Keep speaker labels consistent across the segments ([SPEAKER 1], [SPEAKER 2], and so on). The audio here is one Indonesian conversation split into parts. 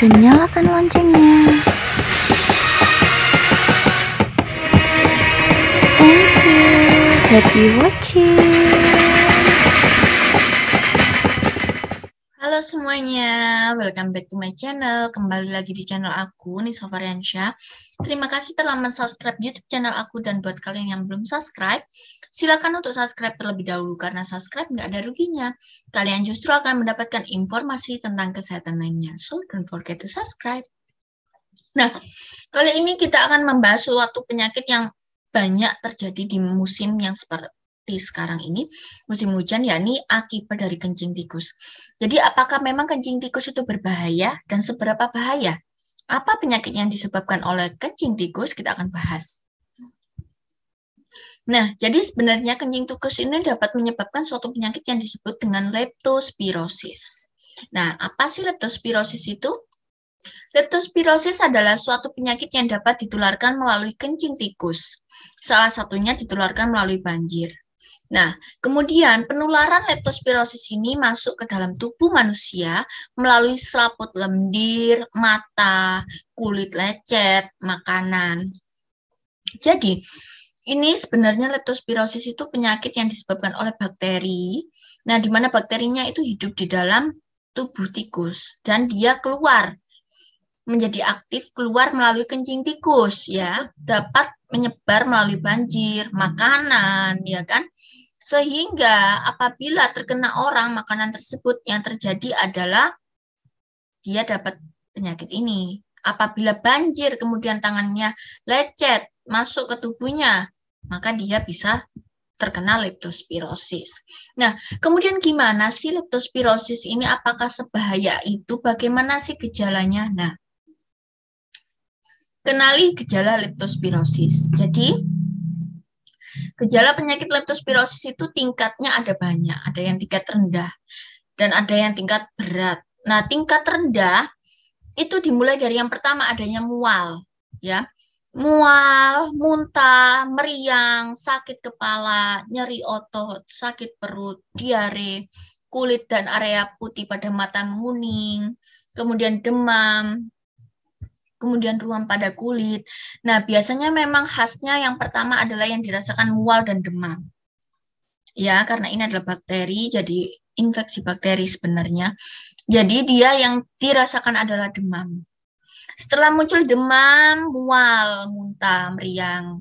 [SPEAKER 1] dan nyalakan loncengnya. Thank you. Happy watching.
[SPEAKER 2] Halo semuanya, welcome back to my channel. Kembali lagi di channel aku, Nisa Variansyah. Terima kasih telah subscribe YouTube channel aku, dan buat kalian yang belum subscribe, silakan untuk subscribe terlebih dahulu karena subscribe nggak ada ruginya. Kalian justru akan mendapatkan informasi tentang kesehatan lainnya. So, don't forget to subscribe. Nah, kali ini kita akan membahas suatu penyakit yang banyak terjadi di musim yang seperti sekarang ini, musim hujan, yakni akibat dari kencing tikus. Jadi, apakah memang kencing tikus itu berbahaya dan seberapa bahaya? Apa penyakit yang disebabkan oleh kencing tikus? Kita akan bahas. Nah, jadi sebenarnya kencing tikus ini dapat menyebabkan suatu penyakit yang disebut dengan leptospirosis. Nah, apa sih leptospirosis itu? Leptospirosis adalah suatu penyakit yang dapat ditularkan melalui kencing tikus. Salah satunya ditularkan melalui banjir. Nah, kemudian penularan leptospirosis ini masuk ke dalam tubuh manusia melalui selaput lendir, mata, kulit lecet, makanan. Jadi, ini sebenarnya leptospirosis itu penyakit yang disebabkan oleh bakteri. Nah, di mana bakterinya itu hidup di dalam tubuh tikus dan dia keluar menjadi aktif keluar melalui kencing tikus, ya, dapat menyebar melalui banjir, makanan, ya kan, sehingga apabila terkena orang, makanan tersebut yang terjadi adalah dia dapat penyakit ini. Apabila banjir kemudian tangannya lecet masuk ke tubuhnya, maka dia bisa terkena leptospirosis. Nah, kemudian gimana sih leptospirosis ini? Apakah sebahaya itu? Bagaimana sih gejalanya? Nah, kenali gejala leptospirosis. Jadi, gejala penyakit leptospirosis itu tingkatnya ada banyak. Ada yang tingkat rendah dan ada yang tingkat berat. Nah, tingkat rendah itu dimulai dari yang pertama adanya mual, ya. Mual, muntah, meriang, sakit kepala, nyeri otot, sakit perut, diare, kulit dan area putih pada mata menguning, kemudian demam, kemudian ruam pada kulit. Nah, biasanya memang khasnya yang pertama adalah yang dirasakan mual dan demam. Ya, karena ini adalah bakteri, jadi infeksi bakteri sebenarnya. Jadi dia yang dirasakan adalah demam. Setelah muncul demam, mual, muntah, meriang,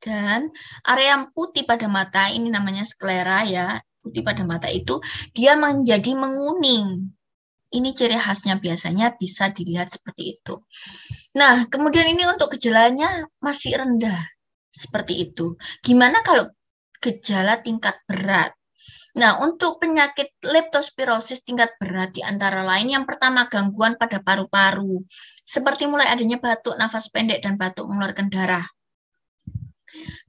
[SPEAKER 2] dan area putih pada mata, ini namanya sklera ya, putih pada mata itu, dia menjadi menguning. Ini ciri khasnya, biasanya bisa dilihat seperti itu. Nah, kemudian ini untuk gejalanya masih rendah, seperti itu. Gimana kalau gejala tingkat berat? Nah, untuk penyakit leptospirosis tingkat berat di antara lain, yang pertama gangguan pada paru-paru, seperti mulai adanya batuk, nafas pendek, dan batuk mengeluarkan darah.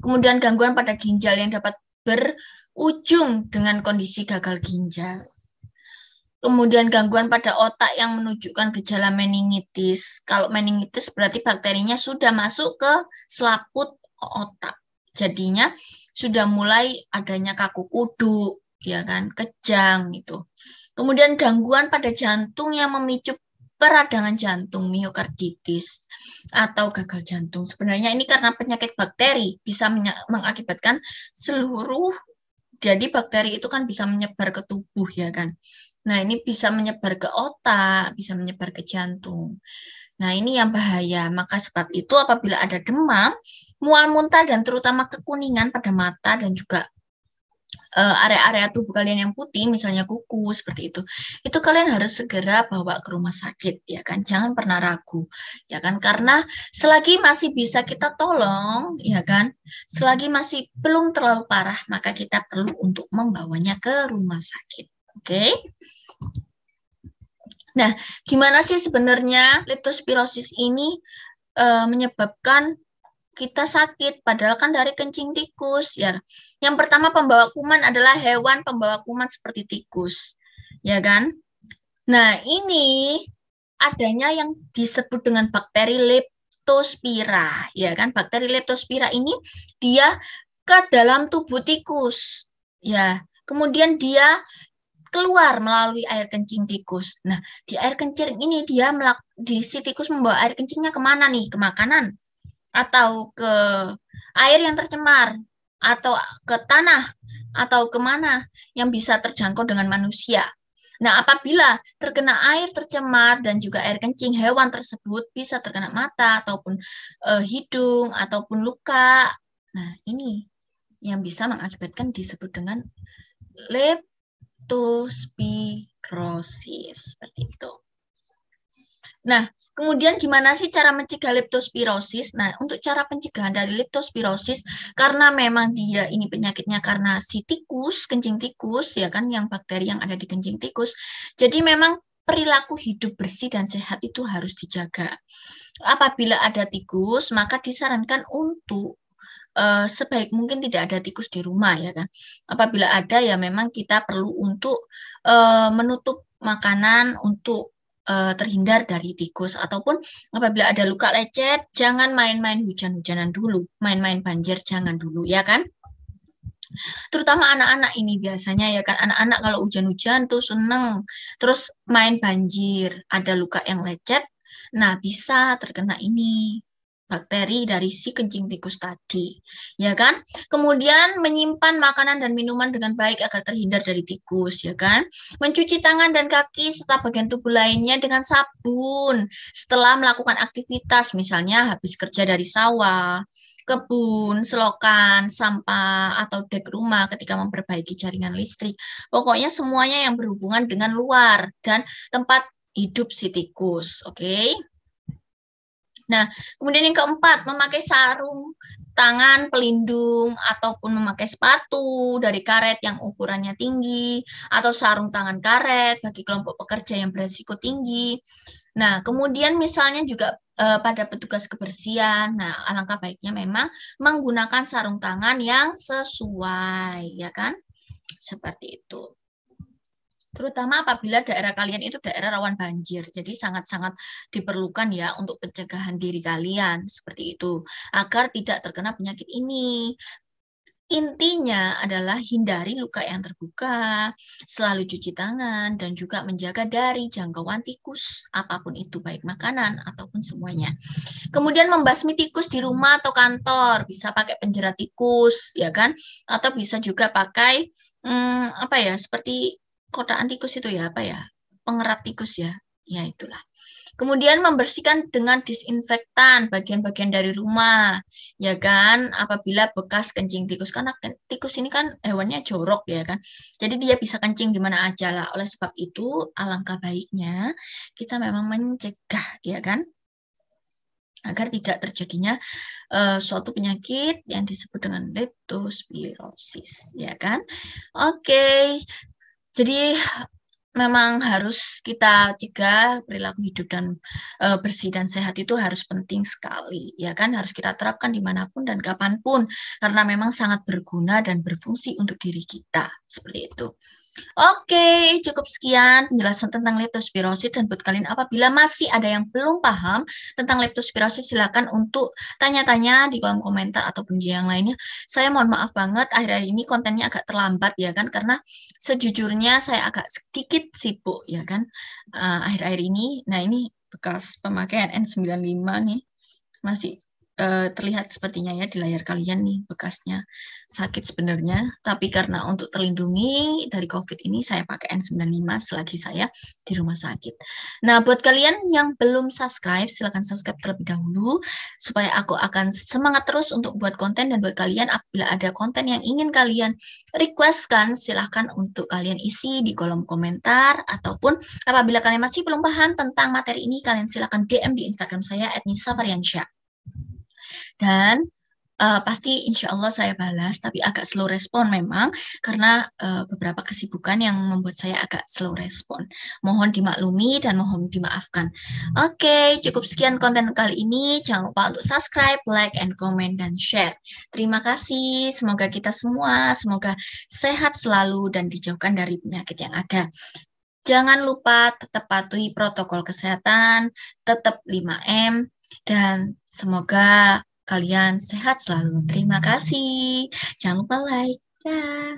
[SPEAKER 2] Kemudian gangguan pada ginjal yang dapat berujung dengan kondisi gagal ginjal. Kemudian gangguan pada otak yang menunjukkan gejala meningitis. Kalau meningitis berarti bakterinya sudah masuk ke selaput otak. Jadinya sudah mulai adanya kaku kuduk, ya kan, kejang itu. Kemudian gangguan pada jantung yang memicu peradangan jantung, miokarditis atau gagal jantung. Sebenarnya ini karena penyakit bakteri bisa mengakibatkan seluruh, jadi bakteri itu kan bisa menyebar ke tubuh, ya kan. Nah, ini bisa menyebar ke otak, bisa menyebar ke jantung. Nah, ini yang bahaya. Maka sebab itu apabila ada demam, mual muntah, dan terutama kekuningan pada mata dan juga area-area tubuh kalian yang putih, misalnya kuku, seperti itu kalian harus segera bawa ke rumah sakit, ya kan? Jangan pernah ragu, ya kan? Karena selagi masih bisa kita tolong, ya kan? Selagi masih belum terlalu parah, maka kita perlu untuk membawanya ke rumah sakit. Oke? Nah, gimana sih sebenarnya leptospirosis ini menyebabkan kita sakit, padahal kan dari kencing tikus, ya. Yang pertama pembawa kuman adalah hewan pembawa kuman seperti tikus, ya kan? Nah, ini adanya yang disebut dengan bakteri Leptospira, ya kan? Bakteri Leptospira ini dia ke dalam tubuh tikus, ya. Kemudian dia keluar melalui air kencing tikus. Nah, di air kencing ini si tikus membawa air kencingnya kemana nih? Ke makanan atau ke air yang tercemar atau ke tanah atau kemana yang bisa terjangkau dengan manusia. Nah, apabila terkena air tercemar dan juga air kencing, hewan tersebut bisa terkena mata ataupun hidung ataupun luka. Nah, ini yang bisa mengakibatkan disebut dengan leptospirosis seperti itu. Nah, kemudian gimana sih cara mencegah leptospirosis? Nah, untuk cara pencegahan dari leptospirosis, karena memang dia ini penyakitnya karena si tikus, kencing tikus, ya kan, yang bakteri yang ada di kencing tikus. Jadi memang perilaku hidup bersih dan sehat itu harus dijaga. Apabila ada tikus, maka disarankan untuk sebaik mungkin tidak ada tikus di rumah, ya kan. Apabila ada, ya memang kita perlu untuk menutup makanan untuk terhindar dari tikus, ataupun apabila ada luka lecet, jangan main-main hujan-hujanan dulu, main-main banjir jangan dulu, ya kan? Terutama anak-anak ini biasanya, ya kan, anak-anak kalau hujan-hujan tuh seneng, terus main banjir, ada luka yang lecet, nah bisa terkena ini bakteri dari si kencing tikus tadi, ya kan? Kemudian menyimpan makanan dan minuman dengan baik agar terhindar dari tikus, ya kan? Mencuci tangan dan kaki serta bagian tubuh lainnya dengan sabun setelah melakukan aktivitas, misalnya habis kerja dari sawah, kebun, selokan, sampah, atau dek rumah ketika memperbaiki jaringan listrik. Pokoknya semuanya yang berhubungan dengan luar dan tempat hidup si tikus, oke? Nah, kemudian yang keempat, memakai sarung tangan pelindung ataupun memakai sepatu dari karet yang ukurannya tinggi atau sarung tangan karet bagi kelompok pekerja yang beresiko tinggi. Nah, kemudian misalnya juga pada petugas kebersihan, nah alangkah baiknya memang menggunakan sarung tangan yang sesuai, ya kan? Seperti itu. Terutama apabila daerah kalian itu daerah rawan banjir. Jadi sangat-sangat diperlukan ya untuk pencegahan diri kalian seperti itu agar tidak terkena penyakit ini. Intinya adalah hindari luka yang terbuka, selalu cuci tangan, dan juga menjaga dari jangkauan tikus, apapun itu, baik makanan ataupun semuanya. Kemudian membasmi tikus di rumah atau kantor, bisa pakai penjerat tikus, ya kan? Atau bisa juga pakai apa ya, seperti kotaan tikus itu ya, apa ya? Pengerat tikus ya. Ya itulah. Kemudian membersihkan dengan disinfektan bagian-bagian dari rumah, ya kan? Apabila bekas kencing tikus, karena tikus ini kan hewannya jorok ya kan. Jadi dia bisa kencing di mana aja lah. Oleh sebab itu, alangkah baiknya kita memang mencegah, ya kan? Agar tidak terjadinya suatu penyakit yang disebut dengan leptospirosis, ya kan? Oke. Jadi memang harus kita cegah perilaku hidup dan bersih dan sehat itu harus penting sekali, ya kan? Harus kita terapkan dimanapun dan kapanpun, karena memang sangat berguna dan berfungsi untuk diri kita, seperti itu. Oke, cukup sekian penjelasan tentang leptospirosis, dan buat kalian apabila masih ada yang belum paham tentang leptospirosis, silakan untuk tanya-tanya di kolom komentar ataupun di yang lainnya. Saya mohon maaf banget, akhir-akhir ini kontennya agak terlambat ya kan, karena sejujurnya saya agak sedikit sibuk ya kan akhir-akhir ini. Nah, ini bekas pemakaian N95 nih, masih terlihat sepertinya ya di layar kalian nih bekasnya. Sakit sebenarnya, tapi karena untuk terlindungi dari COVID ini saya pakai N95 selagi saya di rumah sakit. Nah, buat kalian yang belum subscribe, silakan subscribe terlebih dahulu supaya aku akan semangat terus untuk buat konten. Dan buat kalian apabila ada konten yang ingin kalian requestkan, silahkan untuk kalian isi di kolom komentar, ataupun apabila kalian masih belum paham tentang materi ini, kalian silahkan DM di Instagram saya @nisafariansyah. Dan pasti insya Allah saya balas, tapi agak slow respon memang, karena beberapa kesibukan yang membuat saya agak slow respon. Mohon dimaklumi dan mohon dimaafkan. Oke, cukup sekian konten kali ini. Jangan lupa untuk subscribe, like, and comment, dan share. Terima kasih. Semoga kita semua, semoga sehat selalu dan dijauhkan dari penyakit yang ada. Jangan lupa tetap patuhi protokol kesehatan, tetap 5M, dan semoga kalian sehat selalu. Terima kasih. Jangan lupa like. Ya.